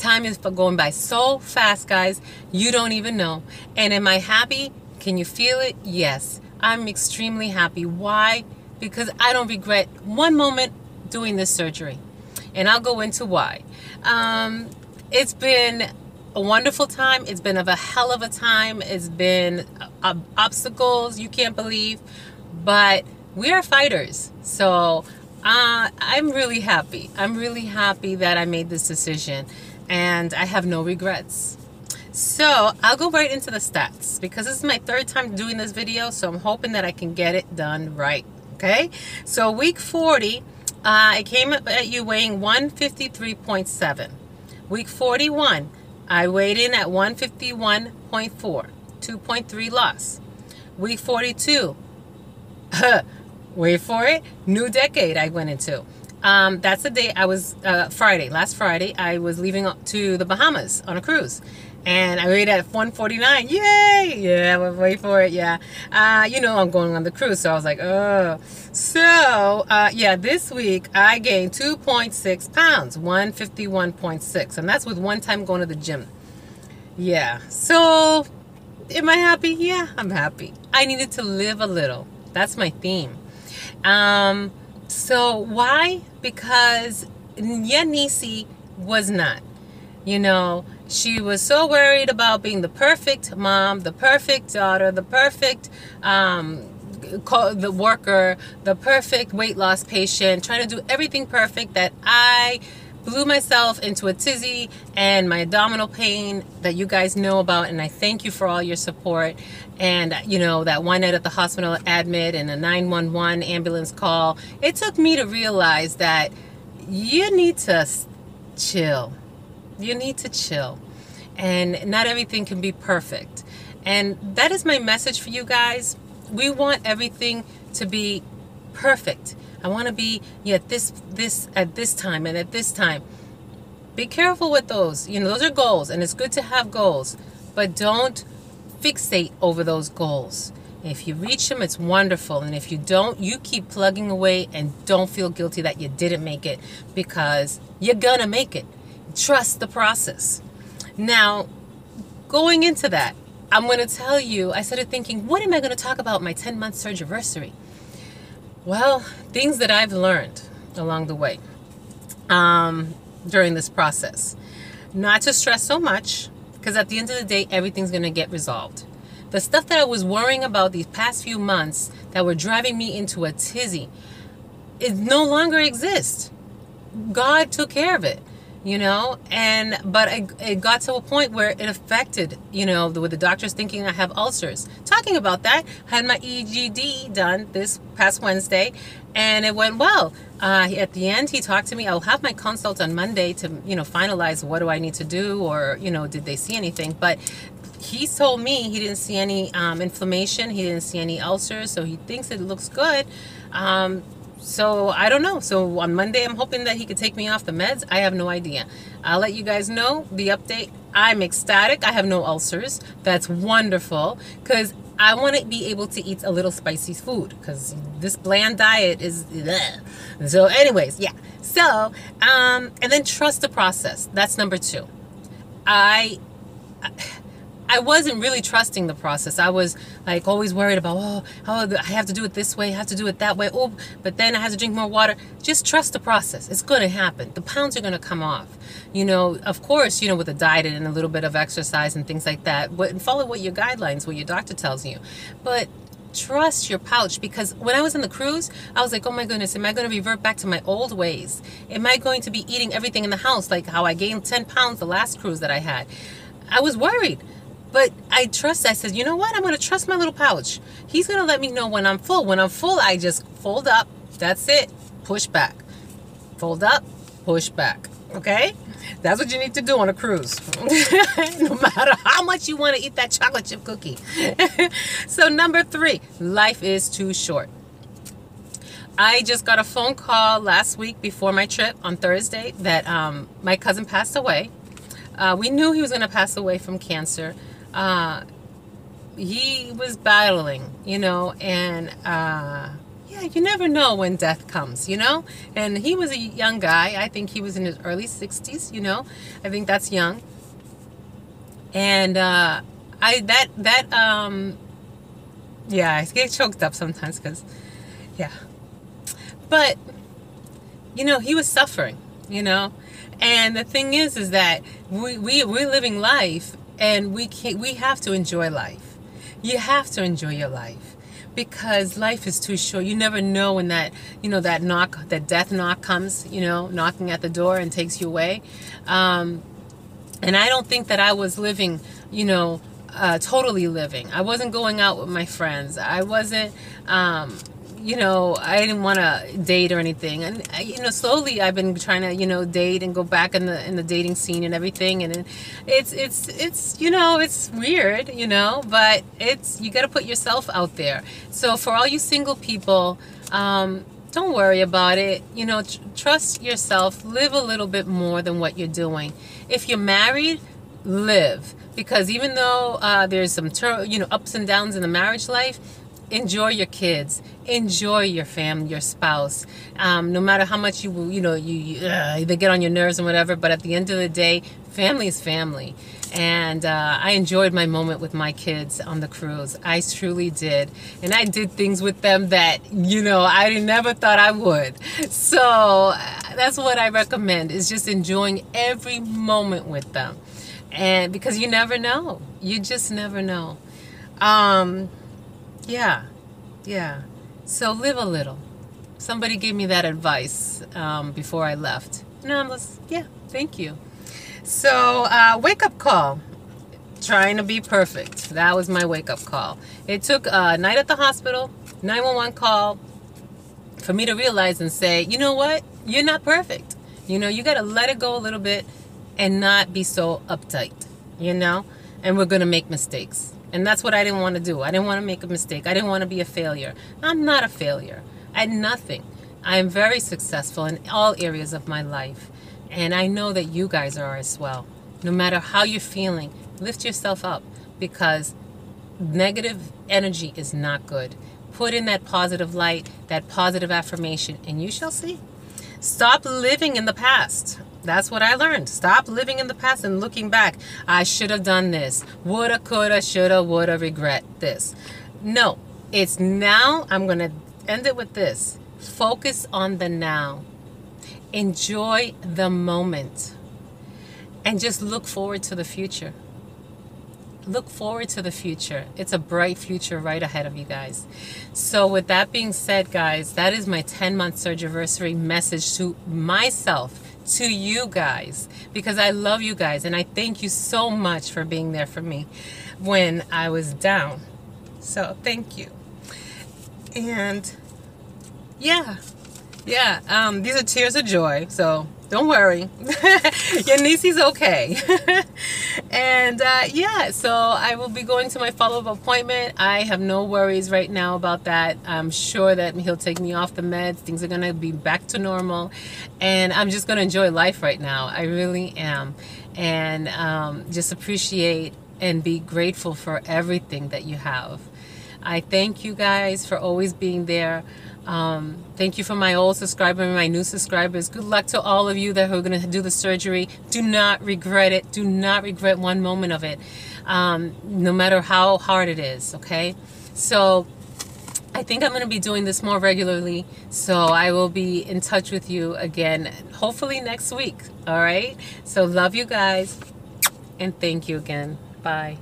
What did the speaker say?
Time is going by so fast, guys. You don't even know. And am I happy? Can you feel it? Yes. I'm extremely happy. Why? Because I don't regret one moment doing this surgery. And I'll go into why. It's been a wonderful time. It's been a hell of a time. It's been obstacles you can't believe. But we are fighters. So I'm really happy. I'm really happy that I made this decision. And I have no regrets. So I'll go right into the stats because this is my third time doing this video. So I'm hoping that I can get it done right. Okay. So week 40, I came up at you weighing 153.7. Week 41, I weighed in at 151.4, 2.3 loss. Week 42, wait for it, new decade I went into. That's the day I was, last Friday, I was leaving to the Bahamas on a cruise. And I weighed at 149. Yay! Yeah, wait for it. Yeah. You know I'm going on the cruise, so I was like, oh. So, yeah, this week I gained 2.6 pounds, 151.6. And that's with one time going to the gym. Yeah. So, am I happy? Yeah, I'm happy. I needed to live a little. That's my theme. So, why? Because Nisi was not. You know, she was so worried about being the perfect mom, the perfect daughter, the perfect the worker, the perfect weight loss patient, trying to do everything perfect, that I blew myself into a tizzy and my abdominal pain that you guys know about. And I thank you for all your support. And, you know, that one night at the hospital admit and a 911 ambulance call, it took me to realize that you need to chill. You need to chill. And not everything can be perfect. And that is my message for you guys. We want everything to be perfect. I want to be at this at this time and at this time. Be careful with those. You know, those are goals, and it's good to have goals, but don't fixate over those goals. If you reach them, it's wonderful. And if you don't, you keep plugging away and don't feel guilty that you didn't make it, because you're gonna make it. Trust the process. Now, going into that, I'm going to tell you, I started thinking, what am I going to talk about my 10-month Surgerversary? Well, things that I've learned along the way during this process. Not to stress so much, because at the end of the day, everything's going to get resolved. The stuff that I was worrying about these past few months that were driving me into a tizzy, it no longer exists. God took care of it. You know, but it got to a point where it affected, you know, with the doctors thinking I have ulcers. Talking about that, I had my EGD done this past Wednesday, and it went well. At the end, he talked to me. I'll have my consult on Monday to, you know, finalize what do I need to do, or, you know, did they see anything? But he told me he didn't see any inflammation. He didn't see any ulcers, so he thinks it looks good. So I don't know. So on Monday, I'm hoping that he could take me off the meds. I have no idea. I'll let you guys know the update. I'm ecstatic. I have no ulcers. That's wonderful, because I want to be able to eat a little spicy food, because this bland diet is bleh. So anyways, yeah. So and then trust the process. That's number 2. I wasn't really trusting the process. I was like always worried about, oh, I have to do it this way, I have to do it that way. Oh, but then I have to drink more water. Just trust the process. It's going to happen. The pounds are going to come off. You know, of course, you know, with a diet and a little bit of exercise and things like that. And follow what your guidelines, what your doctor tells you. But trust your pouch, because when I was in the cruise, I was like, oh my goodness, am I going to revert back to my old ways? Am I going to be eating everything in the house like how I gained 10 pounds the last cruise that I had? I was worried. But I said, you know what? I'm going to trust my little pouch. He's going to let me know when I'm full. When I'm full, I just fold up. That's it. Push back. Fold up, push back. Okay? That's what you need to do on a cruise. No matter how much you want to eat that chocolate chip cookie. So number 3, life is too short. I just got a phone call last week before my trip on Thursday that my cousin passed away. We knew he was going to pass away from cancer. He was battling, you know, and yeah, you never know when death comes, you know? And he was a young guy. I think he was in his early 60s, you know? I think that's young. And yeah, I get choked up sometimes because, yeah. But, you know, he was suffering, you know? And the thing is that we're living life, and we have to enjoy life. You have to enjoy your life, because life is too short. You never know when that, you know, that death knock comes, you know, knocking at the door and takes you away. And I don't think that I was living, you know, totally living. I wasn't going out with my friends. I wasn't, you know, I didn't want to date or anything. And, you know, slowly I've been trying to, you know, date and go back in the dating scene and everything. And it's, you know, it's weird, you know, but you got to put yourself out there. So for all you single people, don't worry about it. You know, trust yourself. Live a little bit more than what you're doing. If you're married, live. Because even though there's some you know, ups and downs in the marriage life, enjoy your kids, enjoy your family, your spouse. No matter how much you know, they get on your nerves and whatever, but at the end of the day, family is family. And I enjoyed my moment with my kids on the cruise. I truly did. And I did things with them that, you know, I never thought I would. So that's what I recommend, is just enjoying every moment with them. And because you never know. You just never know. Yeah. So live a little. Somebody gave me that advice before I left. Yeah, thank you. So, wake up call. Trying to be perfect. That was my wake up call. It took a night at the hospital, 911 call, for me to realize and say, you know what? You're not perfect. You know, you got to let it go a little bit and not be so uptight, you know? And we're going to make mistakes. And that's what I didn't want to do. I didn't want to make a mistake. I didn't want to be a failure. I'm not a failure. At nothing. I am very successful in all areas of my life. And I know that you guys are as well. No matter how you're feeling, lift yourself up, because negative energy is not good. Put in that positive light, that positive affirmation, and you shall see. Stop living in the past. That's what I learned. Stop living in the past and looking back. I should have done this. Woulda, coulda, shoulda, woulda, regret this. No, it's now. I'm going to end it with this. Focus on the now. Enjoy the moment. And just look forward to the future. Look forward to the future. It's a bright future right ahead of you guys. So with that being said, guys, that is my 10-month Surgerversary message to myself, to you guys, because I love you guys and I thank you so much for being there for me when I was down. So thank you. And yeah, these are tears of joy, so don't worry. Your niecey's okay. And yeah, so I will be going to my follow-up appointment. I have no worries right now about that. I'm sure that he'll take me off the meds. Things are going to be back to normal. And I'm just going to enjoy life right now. I really am. And just appreciate and be grateful for everything that you have. I thank you guys for always being there. Thank you for my old subscribers and my new subscribers. Good luck to all of you that are going to do the surgery. Do not regret it. Do not regret one moment of it, no matter how hard it is, okay? So I think I'm going to be doing this more regularly, so I will be in touch with you again, hopefully next week, all right? So love you guys, and thank you again. Bye.